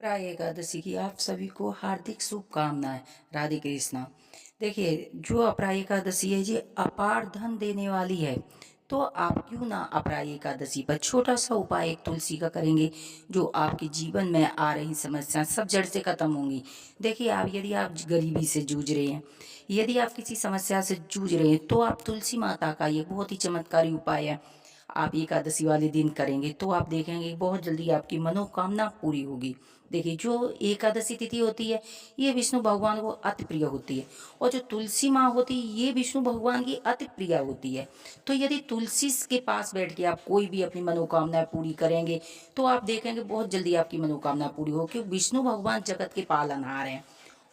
प्राय एकादशी की आप सभी को हार्दिक शुभकामनाएं। राधे कृष्णा। देखिए, जो अपराय एकादशी है ये अपार धन देने वाली है। तो आप क्यों ना अपराय एकादशी पर छोटा सा उपाय एक तुलसी का करेंगे, जो आपके जीवन में आ रही समस्याएं सब जड़ से खत्म होंगी। देखिए, यदि आप गरीबी से जूझ रहे हैं, यदि आप किसी समस्या से जूझ रहे हैं, तो आप तुलसी माता का ये बहुत ही चमत्कारी उपाय है। आप एकादशी वाले दिन करेंगे तो आप देखेंगे बहुत जल्दी आपकी मनोकामना पूरी होगी। देखिए, जो एकादशी तिथि होती है ये विष्णु भगवान को अति प्रिय होती है, और जो तुलसी माँ होती है ये विष्णु भगवान की अति प्रिय होती है। तो यदि तुलसी के पास बैठ के आप कोई भी अपनी मनोकामनाएं पूरी करेंगे तो आप देखेंगे बहुत जल्दी आपकी मनोकामना पूरी होगी, क्योंकि विष्णु भगवान जगत के पालनहार हैं,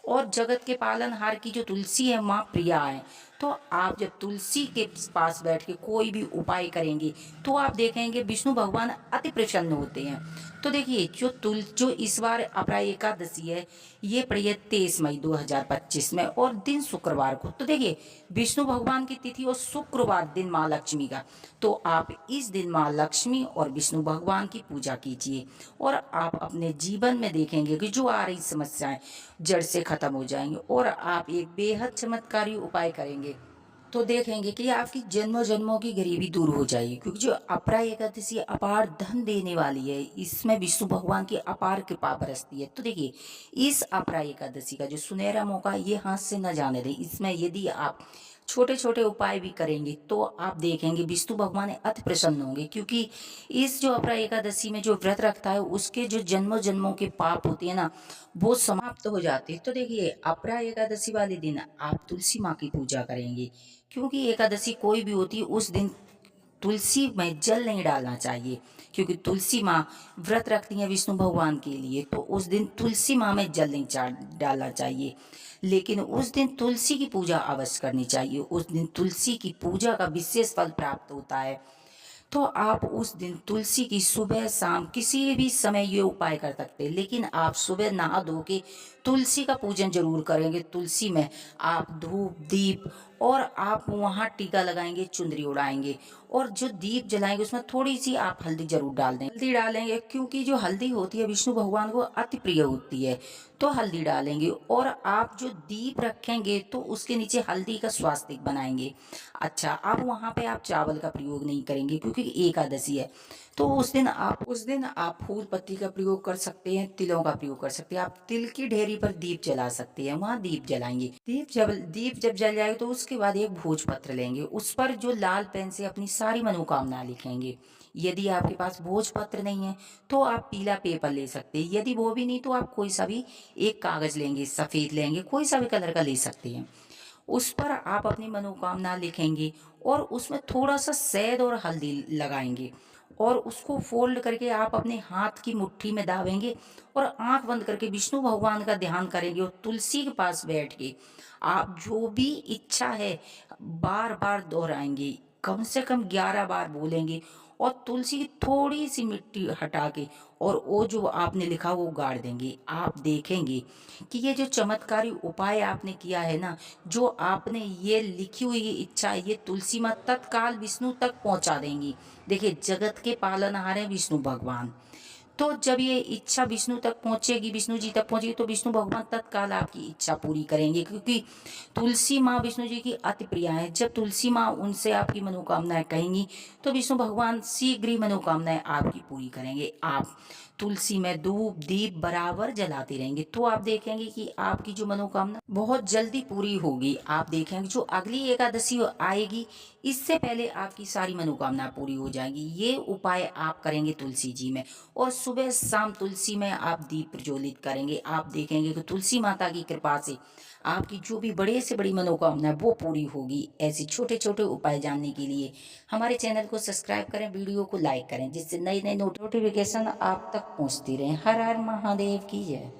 और जगत के पालनहार की जो तुलसी है माँ प्रिया है। तो आप जब तुलसी के पास बैठ के कोई भी उपाय करेंगे तो आप देखेंगे विष्णु भगवान अति प्रसन्न होते हैं। तो देखिए, जो इस बार अपराय एकादशी है ये पड़ी है 23 मई 2025 में, और दिन शुक्रवार को। तो देखिए, विष्णु भगवान की तिथि और शुक्रवार दिन माँ लक्ष्मी का। तो आप इस दिन माँ लक्ष्मी और विष्णु भगवान की पूजा कीजिए, और आप अपने जीवन में देखेंगे कि जो आ रही समस्याएं जड़ से खत्म हो जाएंगे, और आप एक बेहद चमत्कारी उपाय करेंगे तो देखेंगे कि आपकी जन्मों जन्मों की गरीबी दूर हो जाएगी। क्योंकि जो अपराय एकादशी अपार धन देने वाली है, इसमें विष्णु भगवान की अपार कृपा बरसती है। तो देखिए, इस अपराय एकादशी का जो सुनहरा मौका ये हाथ से न जाने दें। इसमें यदि आप छोटे छोटे उपाय भी करेंगे तो आप देखेंगे विष्णु भगवान अति प्रसन्न होंगे, क्योंकि इस जो अपराय एकादशी में जो व्रत रखता है उसके जो जन्मों जन्मों के पाप होते हैं ना, वो समाप्त हो जाते हैं। तो देखिए, अपराय एकादशी वाले दिन आप तुलसी माँ की पूजा करेंगे, क्योंकि एकादशी कोई भी होती है उस दिन तुलसी में जल नहीं डालना चाहिए, क्योंकि तुलसी माँ व्रत रखती हैं विष्णु भगवान के लिए। तो उस दिन तुलसी माँ में जल नहीं डालना चाहिए, लेकिन उस दिन तुलसी की पूजा अवश्य करनी चाहिए। उस दिन तुलसी की पूजा का विशेष फल प्राप्त होता है। तो आप उस दिन तुलसी की सुबह शाम किसी भी समय ये उपाय कर सकते हैं, लेकिन आप सुबह नहा धो के तुलसी का पूजन जरूर करेंगे। तुलसी में आप धूप दीप और आप वहाँ टीका लगाएंगे, चुंदरी उड़ाएंगे, और जो दीप जलाएंगे उसमें थोड़ी सी आप हल्दी जरूर डाल दें। हल्दी डालेंगे क्योंकि जो हल्दी होती है विष्णु भगवान को अति प्रिय होती है। तो हल्दी डालेंगे, और आप जो दीप रखेंगे तो उसके नीचे हल्दी का स्वास्तिक बनाएंगे। अच्छा, अब वहाँ पे आप चावल का प्रयोग नहीं करेंगे क्योंकि एकादशी है। तो उस दिन आप फूल पत्ती का प्रयोग कर सकते हैं, तिलों का प्रयोग कर सकते हैं। आप तिल की ढेरी पर दीप जला सकते हैं, वहाँ दीप जलाएंगे। दीप जब जल जाएगा तो उसके बाद एक भोजपत्र लेंगे, उस पर जो लाल पेन से अपनी सारी मनोकामना लिखेंगे। यदि आपके पास भोजपत्र नहीं है तो आप पीला पेपर ले सकते हैं। यदि वो भी नहीं तो आप कोई सा भी एक कागज लेंगे, सफेद लेंगे, कोई सा भी कलर का ले सकते हैं। उस पर आप अपनी मनोकामना लिखेंगे, और उसमें थोड़ा सा शहद और हल्दी लगाएंगे, और उसको फोल्ड करके आप अपने हाथ की मुट्ठी में दाबेंगे, और आंख बंद करके विष्णु भगवान का ध्यान करेंगे, और तुलसी के पास बैठ के आप जो भी इच्छा है बार बार दोहराएंगे, कम से कम 11 बार बोलेंगे, और तुलसी की थोड़ी सी मिट्टी हटा के और वो जो आपने लिखा वो गाड़ देंगे। आप देखेंगे कि ये जो चमत्कारी उपाय आपने किया है ना, जो आपने ये लिखी हुई इच्छा ये तुलसी माँ तत्काल विष्णु तक पहुंचा देंगी। देखिए, जगत के पालनहार है विष्णु भगवान। तो जब ये इच्छा विष्णु तक पहुंचेगी, विष्णु जी तक पहुंचेगी, तो विष्णु भगवान तत्काल आपकी इच्छा पूरी करेंगे, क्योंकि तुलसी माँ विष्णु जी की अति प्रिय है। जब तुलसी माँ उनसे आपकी मनोकामनाएं कहेंगी तो विष्णु भगवान शीघ्र ही मनोकामनाएं आपकी पूरी करेंगे। आप तुलसी में धूप दीप बराबर जलाते रहेंगे तो आप देखेंगे कि आपकी जो मनोकामना बहुत जल्दी पूरी होगी। आप देखेंगे जो अगली एकादशी आएगी इससे पहले आपकी सारी मनोकामना पूरी हो जाएगी। ये उपाय आप करेंगे तुलसी जी में, और सुबह शाम तुलसी में आप दीप प्रज्वलित करेंगे। आप देखेंगे कि तुलसी माता की कृपा से आपकी जो भी बड़े से बड़ी मनोकामना है वो पूरी होगी। ऐसे छोटे छोटे उपाय जानने के लिए हमारे चैनल को सब्सक्राइब करें, वीडियो को लाइक करें, जिससे नई नई नोटिफिकेशन आप तक पहुंचती रहे। हर हर महादेव की जय।